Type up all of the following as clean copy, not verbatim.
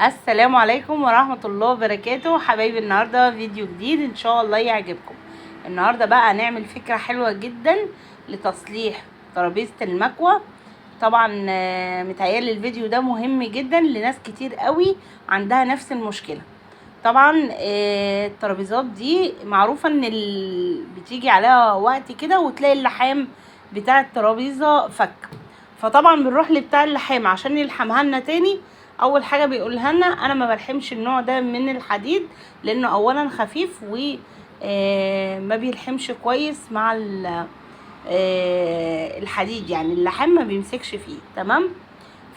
السلام عليكم ورحمة الله وبركاته. حبايبي النهاردة فيديو جديد ان شاء الله يعجبكم. النهاردة بقى هنعمل فكرة حلوة جدا لتصليح ترابيزة المكوى. طبعا متهيألي الفيديو ده مهم جدا لناس كتير قوي عندها نفس المشكلة. طبعا الترابيزات دي معروفة ان بتيجي عليها وقت كده وتلاقي اللحام بتاع الترابيزة فك، فطبعا بنروح لبتاع اللحام عشان يلحمها لنا تاني. اول حاجه بيقولها لنا انا ما بلحمش النوع ده من الحديد لانه اولا خفيف و ما بيلحمش كويس مع الحديد، يعني اللحام ما بيمسكش فيه. تمام،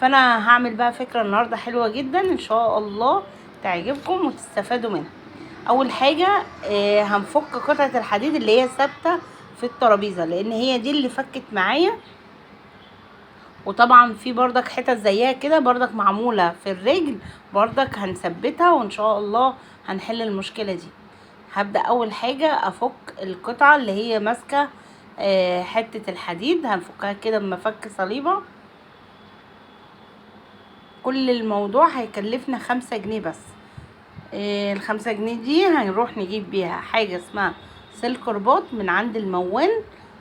فانا هعمل بقى فكره النهارده حلوه جدا ان شاء الله تعجبكم وتستفادوا منها. اول حاجه هنفك قطعه الحديد اللي هي ثابته في الترابيزه لان هي دي اللي فكت معايا. وطبعا في بردك حتت زيها كده بردك معمولة في الرجل، بردك هنثبتها وان شاء الله هنحل المشكلة دي. هبدأ اول حاجة افك القطعة اللي هي ماسكة حتة الحديد، هنفكها كده بمفك صليبة. كل الموضوع هيكلفنا 5 جنيه بس. ال5 جنيه دي هنروح نجيب بيها حاجة اسمها سلك رباط من عند الموان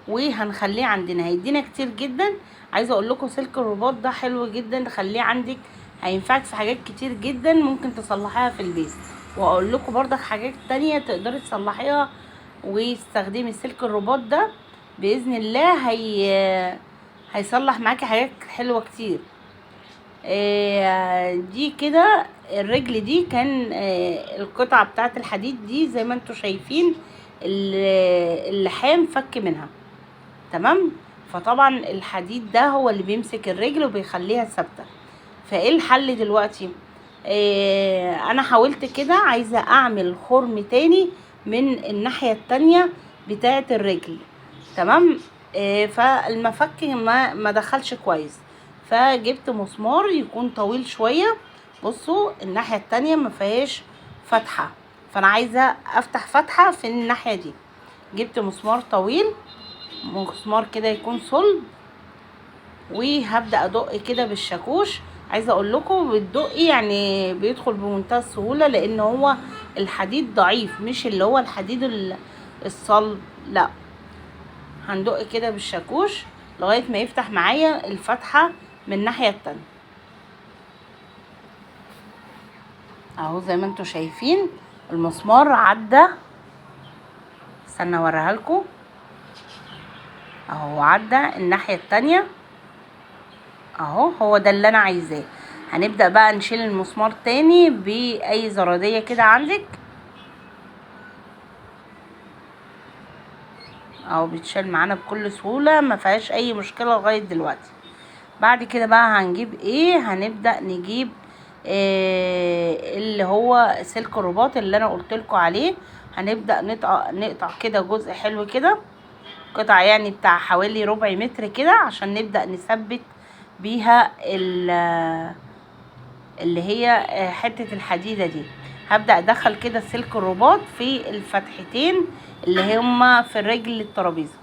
وهنخليه عندنا، هيدينا كتير جدا. عايزه اقول لكم سلك الرباط ده حلو جدا، خليه عندك هينفعك في حاجات كتير جدا ممكن تصلحيها في البيت. واقول لكم برضك حاجات تانية تقدري تصلحيها وتستخدمي سلك الرباط ده باذن الله. هيصلح معاكي حاجات حلوه كتير. دي كده الرجل دي كان القطعة بتاعت الحديد دي زي ما انتوا شايفين اللحام فك منها. تمام، فطبعا الحديد ده هو اللي بيمسك الرجل وبيخليها ثابته. فايه الحل دلوقتي؟ انا حاولت كده عايزه اعمل خرم تاني من الناحيه التانية بتاعه الرجل. تمام، فالمفك ما دخلش كويس، فجبت مسمار يكون طويل شويه. بصوا الناحيه التانية ما فيهاش فتحه، فانا عايزه افتح فتحه في الناحيه دي. جبت مسمار طويل، مسمار كده يكون صلب، وهبدا ادق كده بالشاكوش. عايزه اقول لكم بالدق يعني بيدخل بمنتهى السهوله لان هو الحديد ضعيف، مش اللي هو الحديد الصلب، لا. هندق كده بالشاكوش لغايه ما يفتح معايا الفتحه من الناحيه التانية. اهو زي ما انتوا شايفين المسمار عدى. استنى اوريها لكم. اهو عدى الناحيه التانية اهو، هو ده اللي انا عايزاه. هنبدأ بقى نشيل المسمار تاني بأي زرادية كده عندك اهو، بيتشال معانا بكل سهولة ما فيهاش اي مشكلة لغاية دلوقتي. بعد كده بقى هنجيب ايه؟ هنبدأ نجيب اللي هو سلك الرباط اللي انا قلتلكوا عليه. هنبدأ نقطع كده جزء حلو كده، قطع يعني بتاع حوالي ربع متر كده عشان نبدأ نثبت بيها اللي هي حتة الحديدة دي. هبدأ ادخل كده سلك الرباط في الفتحتين اللي هما في الرجل الترابيزة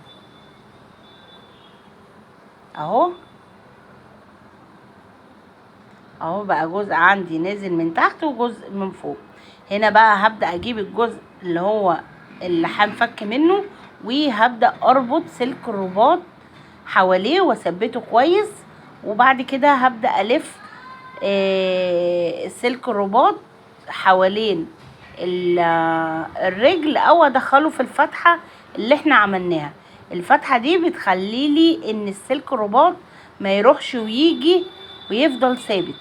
اهو. اهو بقى جزء عندي نازل من تحت وجزء من فوق. هنا بقى هبدأ اجيب الجزء اللي هو اللي هنفك منه وهبدأ اربط سلك الرباط حواليه واثبته كويس. وبعد كده هبدأ الف سلك الرباط حوالين الرجل او ادخله في الفتحة اللي احنا عملناها. الفتحة دي بتخليلي ان السلك الرباط ما يروحش ويجي ويفضل ثابت.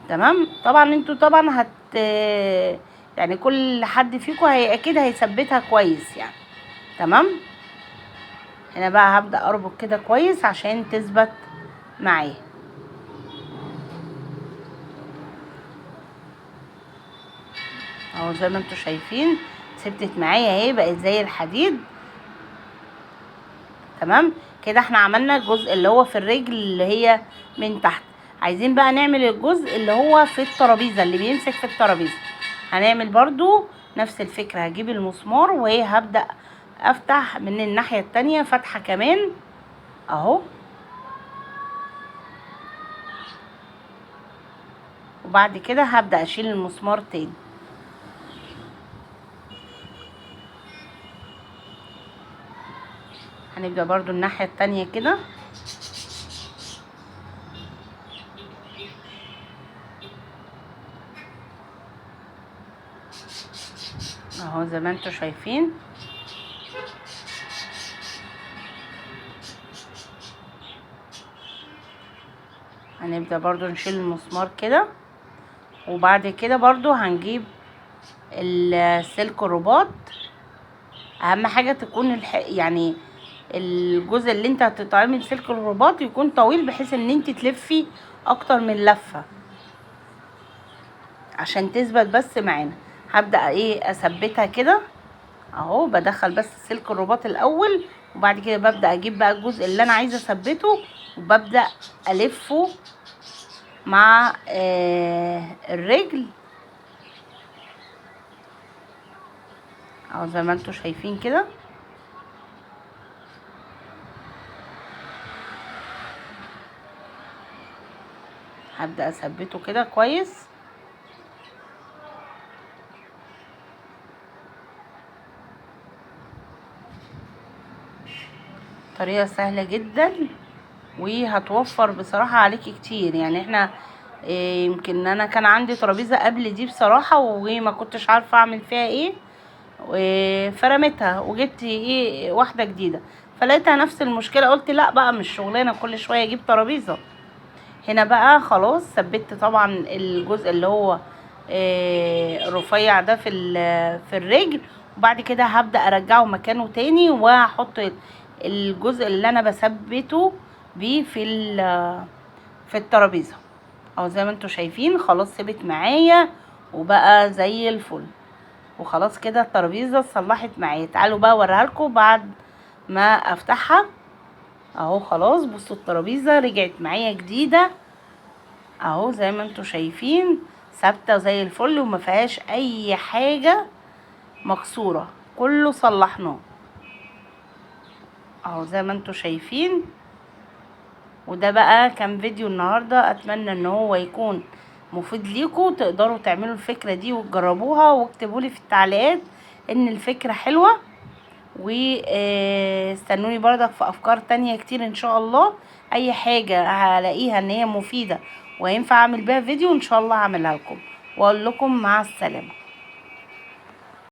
تمام، طبعا انتوا طبعا يعني كل حد فيكم اكيد هيثبتها كويس يعني. تمام، هنا بقى هبدأ اربط كده كويس عشان تثبت معايا اهو زي ما انتوا شايفين ثبتت معايا اهي، بقت زي الحديد. تمام كده احنا عملنا الجزء اللي هو في الرجل اللي هي من تحت. عايزين بقى نعمل الجزء اللي هو في الترابيزه اللي بيمسك في الترابيزه. هنعمل برضو نفس الفكره، هجيب المسمار وهبدأ افتح من الناحيه التانية فتحه كمان اهو. وبعد كده هبدأ اشيل المسمار تاني. هنبدأ برضو الناحية التانية كده. اهو زي ما انتوا شايفين. هنبدأ برضو نشيل المسمار كده، وبعد كده برضو هنجيب السلك الرباط. اهم حاجة تكون يعني الجزء اللي انت هتقطعيه من سلك الرباط يكون طويل، بحيث ان انت تلفي اكتر من لفة عشان تثبت بس معانا. هبدأ اثبتها كده اهو. بدخل بس سلك الرباط الاول، وبعد كده ببدأ اجيب بقى الجزء اللي انا عايزة اثبته، وببدأ الفه مع الرجل اهو زي ما انتوا شايفين كده. هبدأ اثبته كده كويس. طريقة سهلة جدا وهتوفر بصراحة عليكي كتير. يعني احنا يمكن انا كان عندي ترابيزة قبل دي بصراحة، وما كنتش عارفة اعمل فيها ايه، فرمتها وجبت واحدة جديدة، فلقيتها نفس المشكلة. قلت لا بقى مش شغلانة كل شوية اجيب ترابيزة. هنا بقى خلاص ثبت طبعا الجزء اللي هو الرفيع ده في الرجل، وبعد كده هبدأ ارجعه مكانه تاني، وهحط الجزء اللي انا بثبته بيه في الترابيزه او زي ما انتوا شايفين. خلاص ثبت معايا وبقى زي الفل، وخلاص كده الترابيزه اتصلحت معايا. تعالوا بقى اوريها لكم بعد ما افتحها اهو. خلاص بصوا الترابيزه رجعت معايا جديده اهو زي ما انتوا شايفين، ثابته زي الفل وما فيهاش اي حاجه مكسوره، كله صلحناه اهو زي ما انتوا شايفين. وده بقى كان فيديو النهارده، اتمنى ان هو يكون مفيد ليكم، تقدروا تعملوا الفكره دي وتجربوها، واكتبوا لي في التعليقات ان الفكره حلوه. واستنوني برضك في افكار تانية كتير ان شاء الله. اي حاجه هلاقيها ان هي مفيده وينفع اعمل بيها فيديو ان شاء الله هعملها لكم، واقول لكم مع السلامه.